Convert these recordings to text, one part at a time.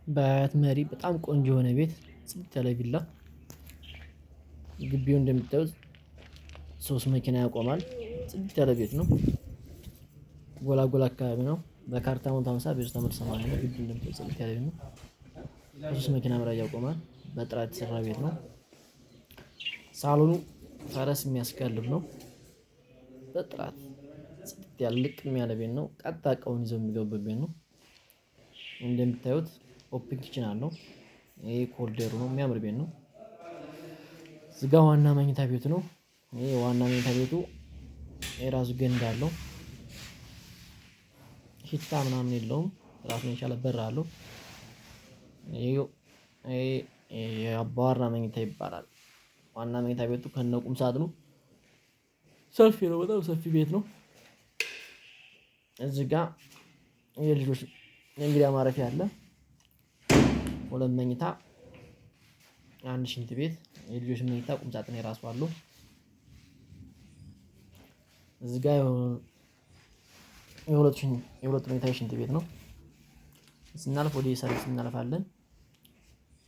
በአያት መሪ በጣም ቆንጆ የሆነ ቤት ጽድት ያለ ቪላ። ግቢው እንደምታዩት 3 መኪና ያቆማል። ጽድት ያለ ቤት ነው። ጎላጎላ አካባቢ ነው። በካርታ 150 በውስጥ 180 ነው። ግቢው እንደምታዩት ጽድት ያለ ቤት ነው። ከ3 መኪና በላይ ያቆማል። በጥራት የተሰራ ቤት ነው። ሳሎኑ ፈረስ የሚያስጋልብ ነው። በጥራት ጽድት ያለ ልቅም ያለ ቤት ነው። ቀጥታ እቃውን ይዘው የሚገቡበት ቤት ነው። እንደምታዩት ኦፕን ኪችን አለው። ይሄ ኮሪደሩ ነው። የሚያምር ቤት ነው። እዚህ ጋ ዋና መኝታ ቤቱ ነው። ይሄ ዋና መኝታ ቤቱ የራሱ ገንዳ አለው። ሽታ ምናምን የለውም። ራሱን የቻለ በር አለው። ይሄ የአባወራ መኝታ ይባላል። ዋና መኝታ ቤቱ ከነ ቁም ሳጥኑ ሰፊ ነው። በጣም ሰፊ ቤት ነው። እዚህ ጋ የልጆች የእንግዳ ማረፊያ አለ። 2 መኝታ 1 ሽንት ቤት። የልጆች መኝታ ቁም ሳጥን የራሱ አለው። እዚህ ጋ የሁለት መኝታ ሽንት ቤት ነው። ስናልፍ ወደ ሰርቪስ እናልፋለን።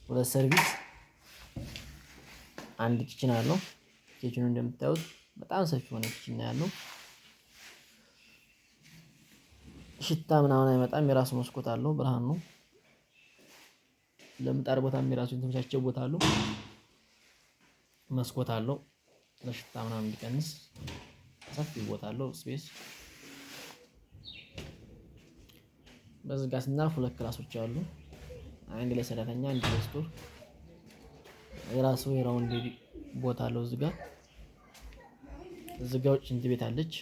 2 ሰርቪስ 1 ኪችን አለው። ኪችኑ እንደምታዩት በጣም ሰፊ ሆነ ኪችን ነው ያለው። ሽታ ምናምን አይመጣም። የራሱ መስኮት አለው። ብርሃን ነው። ለምጣድ ቦታም የራሱ የተመቻቸ ቦታ አለው። መስኮት አለው ለሽታ ምናምን እንዲቀንስ ሰፊ ቦታ አለው ስፔስ። በዚህ ጋር ስናልፍ 2 ክላሶች አሉ። አንድ ለሰራተኛ አንድ ለስቶር። የራሱ የራውንድ ቦታ አለው። እዚህ ጋር ውጭ ሽንት ቤት አለች።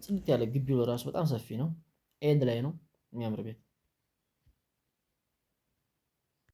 ጽድት ያለ ግቢው ለራሱ በጣም ሰፊ ነው። ኤንድ ላይ ነው። የሚያምር ቤት